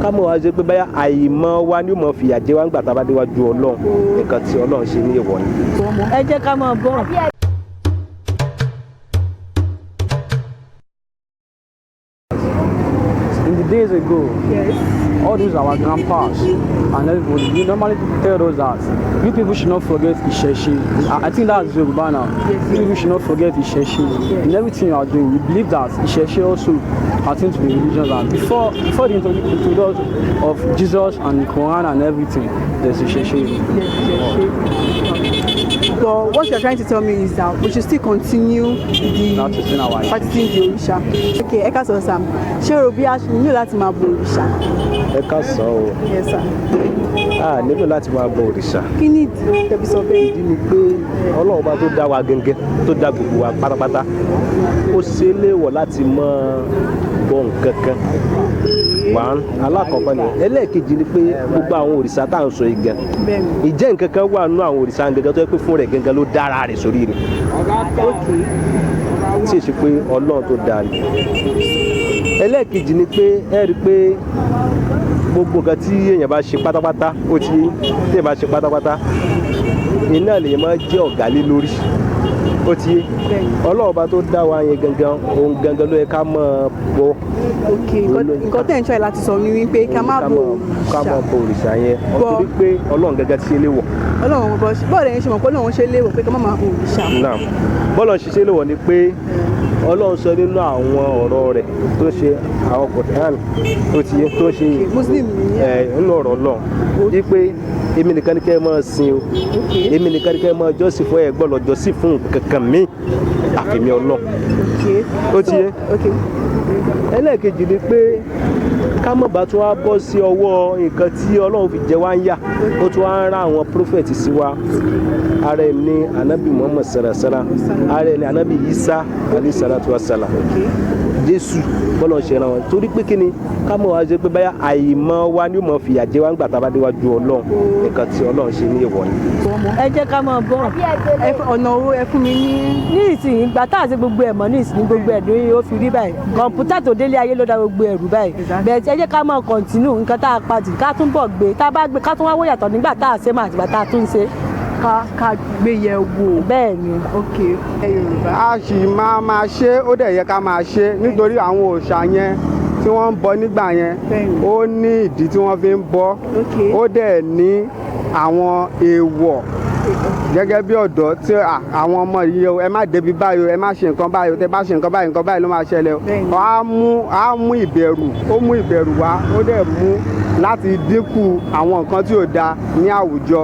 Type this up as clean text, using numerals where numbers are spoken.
ká mọ̀ wá ṣe pé báyà àìmọ̀ wa ni ó mọ̀ fìyà jẹ wá nígbà tá a bá déwájú Ọlọ́run nǹkan tí Ọlọ́run ṣe ní èèwọ̀ ni. ẹ jẹ́ ká máa bọ̀. In the days ago, all those our grandpas and everybody, we normally tell us that you people should not forget Ìṣẹ̀ṣe. I think that's Yoruba now. You people should not forget Ìṣẹ̀ṣe. In everything you are doing, we believe that Ìṣẹ̀ṣe also pertains to the religions. And before the introduction of Jesus and the Quran and everything, there's Ìṣẹ̀ṣe. But what you're trying to tell me is that we should still continue practicing the Òrìṣà. Okay, ẹ ká sọ Sam. Ṣé o bí a nílò láti máa bọ Òrìṣà? Ẹ ká sọ o. Yes sir. A nílò láti máa bọ Òrìṣà. Kí ni ìdí tẹ̀bí sọ bẹ́ẹ̀? Ìdí ni pé Ọlọ́run bá tó dá wa gẹ́gẹ́ tó dá gbogbo wa pátápátá ó ṣe é léèwọ̀ láti máa bọ nǹkan kan. Alákọ̀ọ́kọ́ ni ẹlẹ́ẹ̀kejì ni pé gbogbo àwọn òrìṣà tá à ń sọ yìí gan ìjẹ́ nǹkan kan wà nínú àwọn òrìṣà gẹ́gẹ́ tó yẹ pé fún rẹ̀ gẹ́gẹ́ ló dára rẹ̀ sórí rẹ̀ tí èsì pé Ọlọ́run tó dáa ni. Ẹlẹ́ẹ̀kejì ni pé ẹ rí i pé gbogbo nǹkan tí èèyàn bá ṣe pátápátá ó ti tí èèyàn bá ṣe pátápátá iná lèèyàn máa jẹ́ ọ̀gá lé lórí ó ti Ọlọ́run bá tó dá wa yẹn gangan òun gangan ló yẹ ká máa bọ. Nǹkan tẹ̀ ń ṣọ́ ẹ láti sọ ni wípé ká má bọ òrìṣà yẹn nítorí pé Ọlọ́run gangan ti ṣe léwọ̀. Ọlọ́run bọ́ọ̀lù ẹ̀yin ṣe mọ̀ pé Ọlọ́run ṣe léwọ̀ pé ká má máa bọ òrìṣà. Náà bọ́ọ̀lù ṣiṣẹ́ léwọ̀ ni pé Ọlọ́run sọ nínú àwọn ọ̀rọ̀ rẹ̀ tó ṣe àwọn Kùránì tó ṣe Muslim nínú ọ̀rọ̀ Ọlọ́run wípé èmi nìkan ni kẹ́ ẹ máa sìn o èmi nìkan ni kẹ́ ẹ máa jọ́sìn fún ẹ gbọ́dọ̀ jọ́sìn fún kankan mi àfẹ̀mí Ọlọ́run ó ti yé. Ẹlẹ́ẹ̀kejì ni pé ká má bàa tún wá bọ́ sí ọwọ́ nǹkan tí Ọlọ́run fi jẹ wá ń yà ó tún wá ń rán àwọn prófẹ̀tì sí wa ara ẹ̀ ní anabi Muhammad sarasara ara ẹ̀ ní anabi Isa alayhi salatu wa salam Jésù bọ́lọ̀ ṣe ràn wọ́n torí pé kí ni ká mọ̀ wá ṣe pé báyà àìmọ̀ wa ni ó mọ̀ fìyà jẹ wá nígbà tá a bá déwájú Ọlọ́run nǹkan tí Ọlọ́run ṣe ní èèwọ̀ ni. ẹ jẹ́ ká máa bọ̀ ọ̀nà owó ẹ fún mi ní ìsìn ìgbà tá à ṣe gbogbo ẹ̀ mọ́ ní ìsìn gbogbo ẹ̀ lórí ó fi rí báyìí kọ̀ǹpútà tó délé ayé ló dá gbogbo ẹ̀rù báyìí bẹ́ẹ̀ ẹ jẹ́ ká máa kọ̀ǹtínú nǹkan tá a pàtì ká tún bọ̀ gbé tá a bá gbé ká tún wá wó yàtọ̀ nígbà tá a ṣe máa àtìgbà tá a tún ṣe ká gbé yẹ̀ wò. Bẹ́ẹ̀ ni. Ok. A sì máa ṣe ó dẹ̀ yẹ ká máa ṣe nítorí àwọn òòṣà yẹn tí wọ́n ń bọ nígbà yẹn ó ní ìdí tí wọ́n fi ń bọ ó dẹ̀ ní àwọn èèwọ̀ gẹ́gẹ́ bí ọ̀dọ́ tí àwọn ọmọ yìí ẹ má débi báyìí ẹ má ṣe nǹkan báyìí tẹ bá ṣe nǹkan báyìí ló máa ṣẹlẹ̀ á mú ìbẹ̀rù ó mú ìbẹ̀rù wá ó dẹ̀ mú láti dínkù àwọn nǹkan tí ò dáa ní àwùjọ